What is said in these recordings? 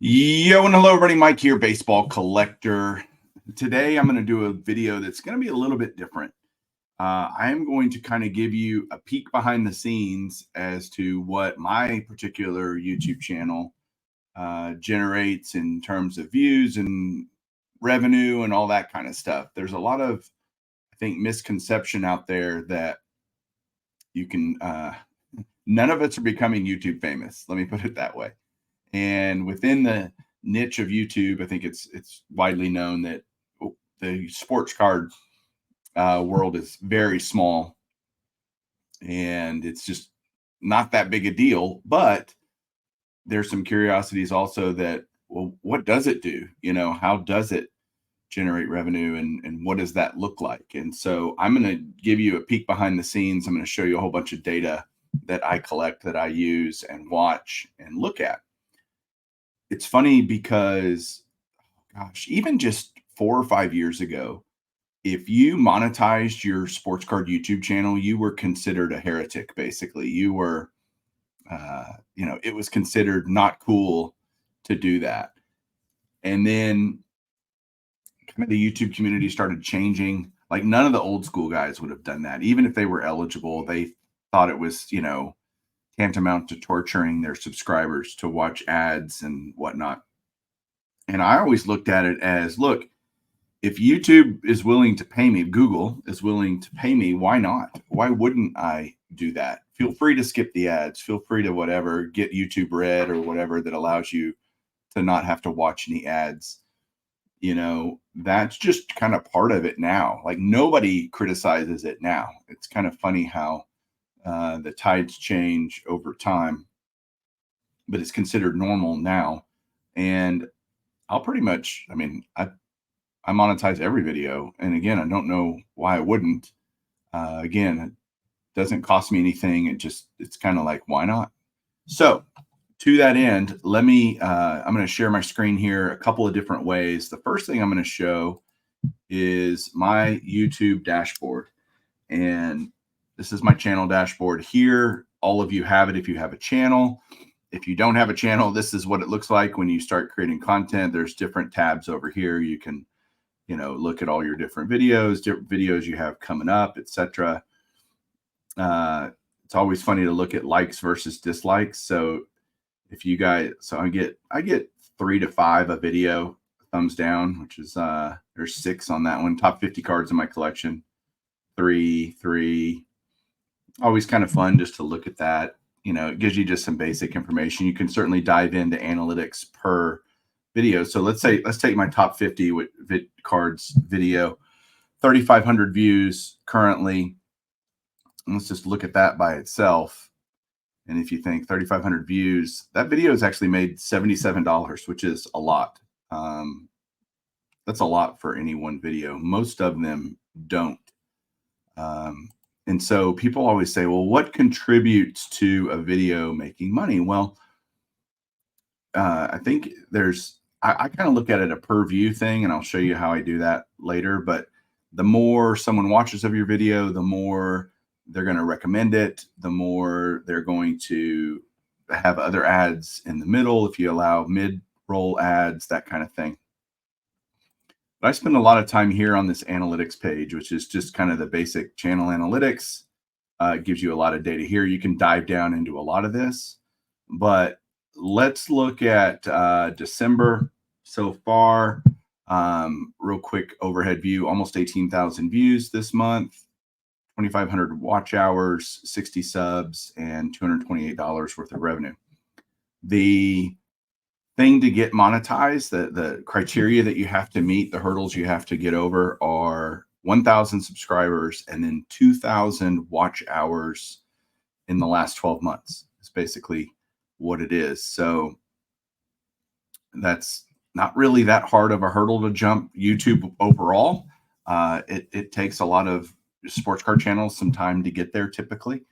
Yo, and hello, everybody. Mike here, baseball collector. Today, I'm going to do a video that's going to be a little bit different. I am going to kind of give you a peek behind the scenes as to what my particular YouTube channel generates in terms of views and revenue and all that kind of stuff. There's a lot of, I think, misconception out there that you can, none of us are becoming YouTube famous. Let me put it that way. And within the niche of YouTube, I think it's widely known that the sports card world is very small, and it's just not that big a deal. But there's some curiosities also that, well, what does it do? How does it generate revenue, and what does that look like? And so I'm going to give you a peek behind the scenes. I'm going to show you a whole bunch of data that I collect, that I use and watch and look at. It's funny because, gosh, even just 4 or 5 years ago, if you monetized your sports card YouTube channel, you were considered a heretic. Basically, you were, it was considered not cool to do that. And then kind of the YouTube community started changing. Like, none of the old school guys would have done that. Even if they were eligible, they thought it was, tantamount to torturing their subscribers to watch ads and whatnot. And I always looked at it as, look, if YouTube is willing to pay me, Google is willing to pay me, why not? Why wouldn't I do that? Feel free to skip the ads. Feel free to whatever, get YouTube Red or whatever that allows you to not have to watch any ads. That's just kind of part of it now. Like, nobody criticizes it now. It's kind of funny how the tides change over time, but it's considered normal now. And I'll pretty much, I monetize every video. And again, I don't know why I wouldn't. Again, it doesn't cost me anything. It's kind of like, why not? So to that end, I'm going to share my screen here a couple of different ways. The first thing I'm going to show is my YouTube dashboard. And this is my channel dashboard here. All of you have it if you have a channel. If you don't have a channel, this is what it looks like when you start creating content. There's different tabs over here. You can, look at all your different videos you have coming up, etc. It's always funny to look at likes versus dislikes. So if you guys, I get 3 to 5 a video thumbs down, which is there's 6 on that one. Top 50 cards in my collection. 3. Always kind of fun just to look at that. It gives you just some basic information. You can certainly dive into analytics per video. So let's take my top 50 with cards video, 3,500 views currently. And let's just look at that by itself. And if you think 3,500 views, that video has actually made $77, which is a lot. That's a lot for any one video. Most of them don't. And so people always say, well, what contributes to a video making money? Well, I think I kind of look at it a per view thing, and I'll show you how I do that later. But the more someone watches of your video, the more they're going to recommend it, the more they're going to have other ads in the middle, if you allow mid-roll ads, that kind of thing. But I spend a lot of time here on this analytics page, which is just kind of the basic channel analytics. It gives you a lot of data here. You can dive down into a lot of this, but let's look at December so far. Real quick overhead view, almost 18,000 views this month, 2,500 watch hours, 60 subs, and $228 worth of revenue. The thing to get monetized, the criteria that you have to meet, the hurdles you have to get over are 1,000 subscribers and then 2,000 watch hours in the last 12 months. It's basically what it is. So that's not really that hard of a hurdle to jump. YouTube overall, it takes a lot of sports card channels some time to get there typically.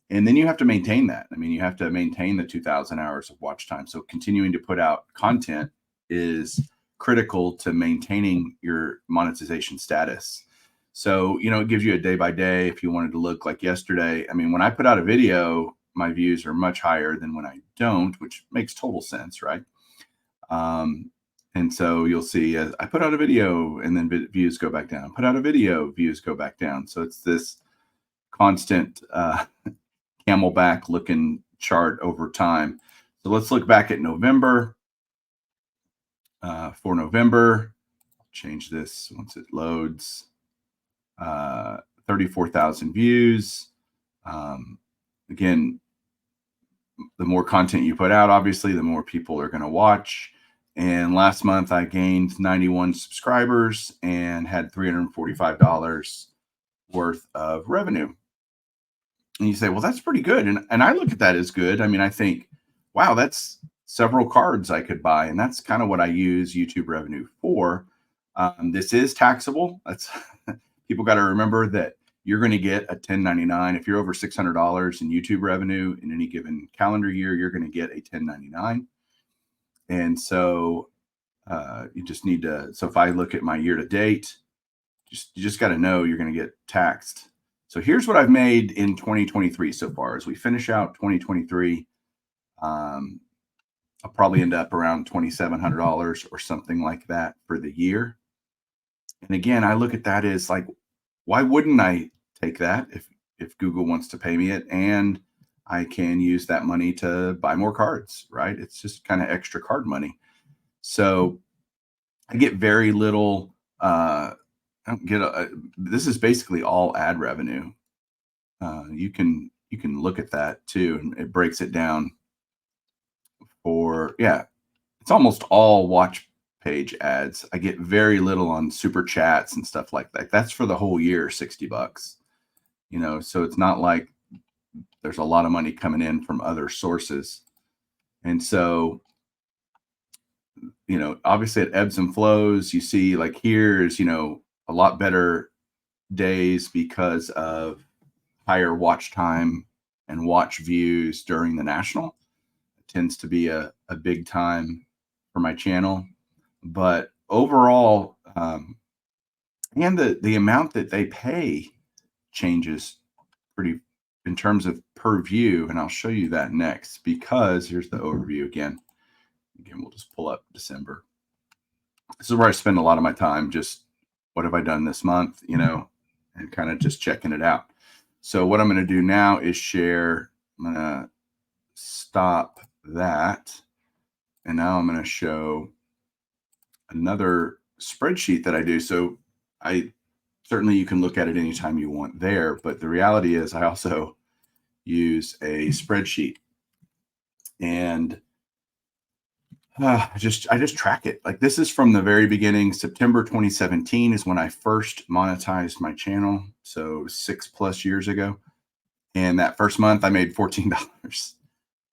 And then you have to maintain that. You have to maintain the 2,000 hours of watch time. So continuing to put out content is critical to maintaining your monetization status. So, it gives you a day by day. If you wanted to look like yesterday, when I put out a video, my views are much higher than when I don't, which makes total sense, right? And so you'll see as I put out a video and then views go back down, put out a video, views go back down. So it's this constant camelback looking chart over time. So let's look back at November. For November, change this once it loads. 34,000 views. Again, the more content you put out, obviously, the more people are going to watch. And last month, I gained 91 subscribers and had $345 worth of revenue. And you say, well, that's pretty good. And I look at that as good. I mean, I think, wow, that's several cards I could buy. And that's kind of what I use YouTube revenue for. This is taxable. That's people got to remember that you're going to get a 1099. If you're over $600 in YouTube revenue in any given calendar year, you're going to get a 1099. And so you just need to, so if I look at my year to date, you just got to know you're going to get taxed. So here's what I've made in 2023 so far. As we finish out 2023, I'll probably end up around $2,700 or something like that for the year. And again, I look at that as like, why wouldn't I take that if Google wants to pay me it, and I can use that money to buy more cards, right? It's just kind of extra card money. So I get very little. I don't get this is basically all ad revenue. You can look at that too, and it breaks it down for, yeah, it's almost all watch page ads. I get very little on super chats and stuff like that. That's for the whole year, $60, so it's not like there's a lot of money coming in from other sources. And so, obviously it ebbs and flows. You see, like here's, a lot better days because of higher watch time and watch views during the national. It tends to be a big time for my channel. But overall, and the amount that they pay changes pretty in terms of per view. And I'll show you that next, because here's the overview again. We'll just pull up December. This is where I spend a lot of my time. Just what have I done this month, and kind of just checking it out. So what I'm going to do now is share. I'm going to stop that. And now I'm going to show another spreadsheet that I do. So certainly you can look at it anytime you want there, but the reality is I also use a spreadsheet, and I just track it. Like this is from the very beginning. September 2017 is when I first monetized my channel. So 6+ years ago. And that first month I made $14.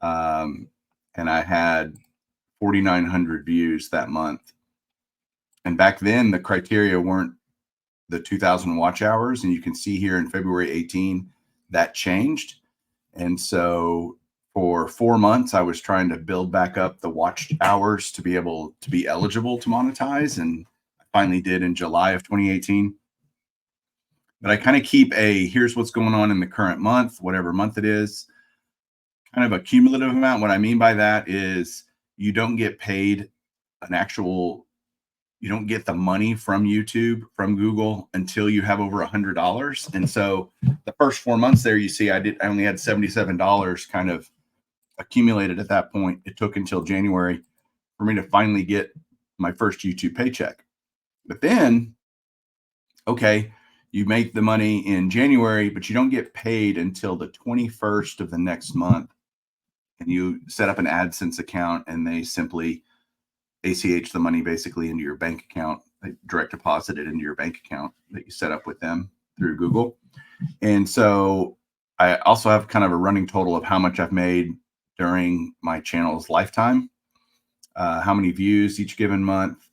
And I had 4,900 views that month. And back then the criteria weren't the 2,000 watch hours. And you can see here in February 18, that changed. And so for 4 months, I was trying to build back up the watch hours to be able to be eligible to monetize. And I finally did in July of 2018. But I kind of keep here's what's going on in the current month, whatever month it is, kind of a cumulative amount. What I mean by that is you don't get paid you don't get the money from YouTube, from Google, until you have over $100. And so the first 4 months there, you see, I only had $77 kind of accumulated at that point. It took until January for me to finally get my first YouTube paycheck. But then, okay, you make the money in January, but you don't get paid until the 21st of the next month. And you set up an AdSense account, and they simply ACH the money basically into your bank account. They direct deposit it into your bank account that you set up with them through Google. And so I also have kind of a running total of how much I've made during my channel's lifetime, how many views each given month,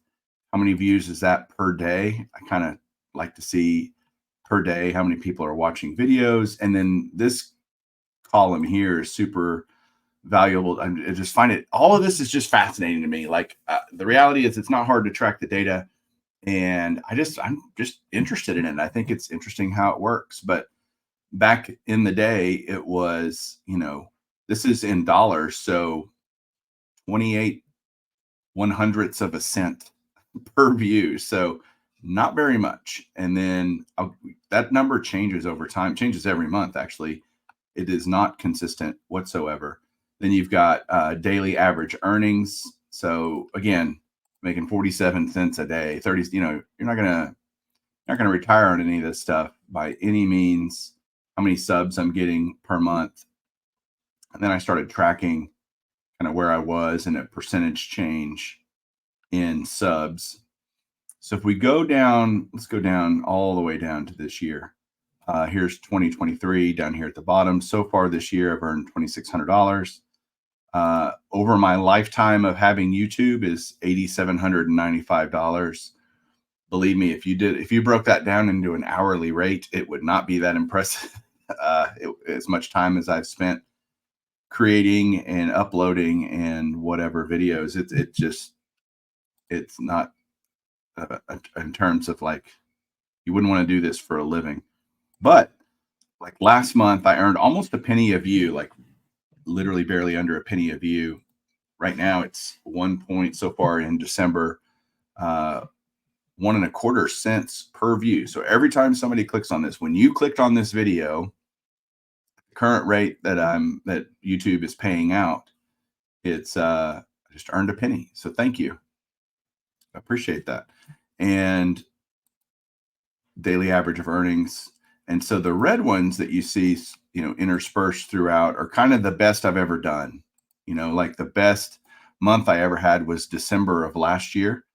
how many views is that per day. I kind of like to see per day how many people are watching videos. And then this column here is super valuable. I just find it, all of this is just fascinating to me. Like the reality is it's not hard to track the data, and I'm just interested in it. I think it's interesting how it works. But back in the day, it was, this is in dollars. So 28 1/100th of a cent per view. So not very much. And then that number changes over time, changes every month, actually. It is not consistent whatsoever. Then you've got daily average earnings. So again, making 47 cents a day, 30, you're not gonna retire on any of this stuff by any means. How many subs I'm getting per month. And then I started tracking kind of where I was and a percentage change in subs. So if we go down, let's go down all the way down to this year. Here's 2023 down here at the bottom. So far this year, I've earned $2,600. Over my lifetime of having YouTube is $8,795. Believe me, if you broke that down into an hourly rate, it would not be that impressive. As much time as I've spent creating and uploading and whatever videos, it's not in terms of like, you wouldn't want to do this for a living. But like last month, I earned almost a penny a view, like literally barely under a penny a view. Right now, it's 1 point so far in December, 1.25 cents per view. So every time somebody clicks on this, when you clicked on this video, the current rate that YouTube is paying out, it's I just earned a penny. So thank you. I appreciate that. And daily average of earnings. And so the red ones that you see, interspersed throughout are kind of the best I've ever done. Like the best month I ever had was December of last year,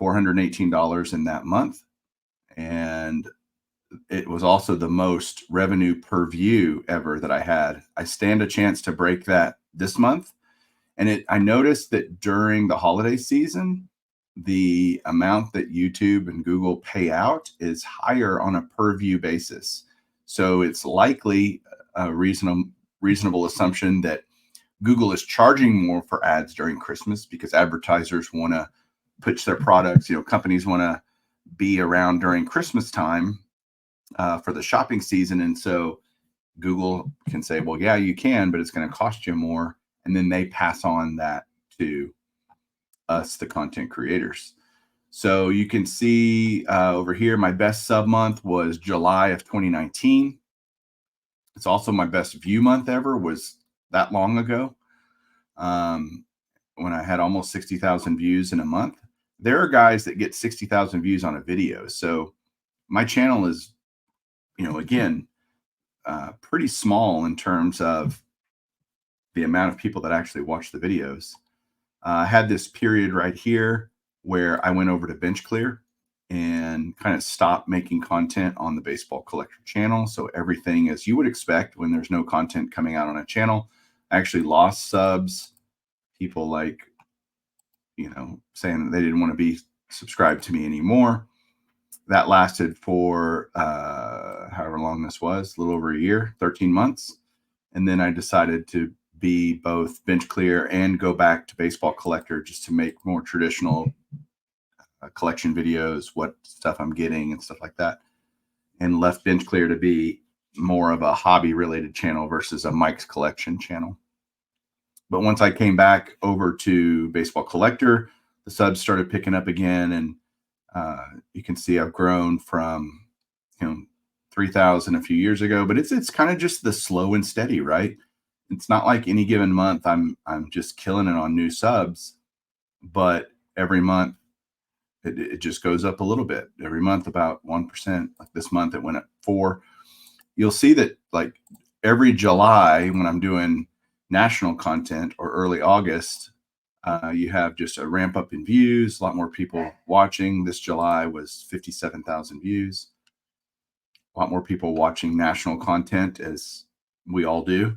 $418 in that month. And it was also the most revenue per view ever that I had. I stand a chance to break that this month. And I noticed that during the holiday season, the amount that YouTube and Google pay out is higher on a per view basis. So it's likely a reasonable assumption that Google is charging more for ads during Christmas because advertisers want to pitch their products. Companies want to be around during Christmas time for the shopping season. And so Google can say, well, yeah, you can, but it's going to cost you more. And then they pass on that to us, the content creators. So you can see over here, my best sub month was July of 2019. It's also my best view month ever, was that long ago, when I had almost 60,000 views in a month. There are guys that get 60,000 views on a video. So my channel is, again, pretty small in terms of the amount of people that actually watch the videos. I had this period right here where I went over to Bench Clear and kind of stopped making content on the Baseball Collector channel. So everything, as you would expect when there's no content coming out on a channel, I actually lost subs. People like, saying that they didn't want to be subscribed to me anymore. That lasted for however long this was, a little over a year, 13 months. And then I decided to be both Bench Clear and go back to Baseball Collector just to make more traditional collection videos, what stuff I'm getting and stuff like that, and left Bench Clear to be more of a hobby related channel versus a Mike's Collection channel. But once I came back over to Baseball Collector, the subs started picking up again. And you can see I've grown from 3,000 a few years ago, but it's kind of just the slow and steady, right? It's not like any given month I'm just killing it on new subs, but every month it just goes up a little bit. Every month about 1%. Like this month it went up 4. You'll see that like every July when I'm doing national content or early August, you have just a ramp up in views, a lot more people watching. This July was 57,000 views. A lot more people watching national content, as we all do.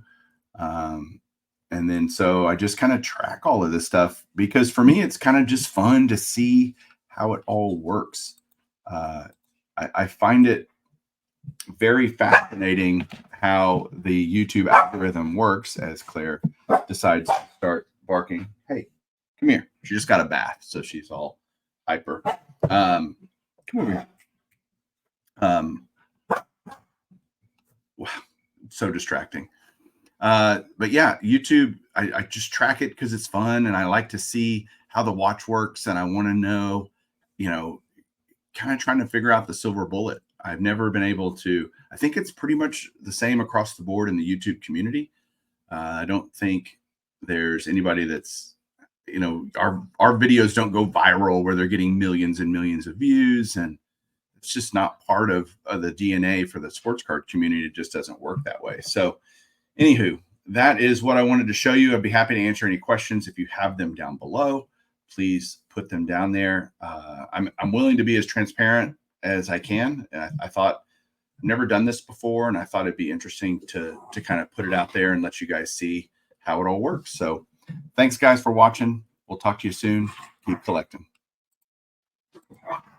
And then so I just kind of track all of this stuff because for me, it's kind of just fun to see how it all works. I find it very fascinating how the YouTube algorithm works as Claire decides to start barking. Hey, come here. She just got a bath, so she's all hyper. Come over here. Wow, so distracting. But yeah, YouTube, I just track it because it's fun and I like to see how the watch works. And I want to know, you know, kind of trying to figure out the silver bullet. I've never been able to, I think it's pretty much the same across the board in the YouTube community. I don't think there's anybody that's, our videos don't go viral where they're getting millions and millions of views. And it's just not part of the DNA for the sports card community. It just doesn't work that way. So, anywho, that is what I wanted to show you. I'd be happy to answer any questions if you have them down below. Please put them down there. I'm willing to be as transparent as I can. I thought I've never done this before, and I thought it'd be interesting to kind of put it out there and let you guys see how it all works. So, thanks guys for watching. We'll talk to you soon. Keep collecting.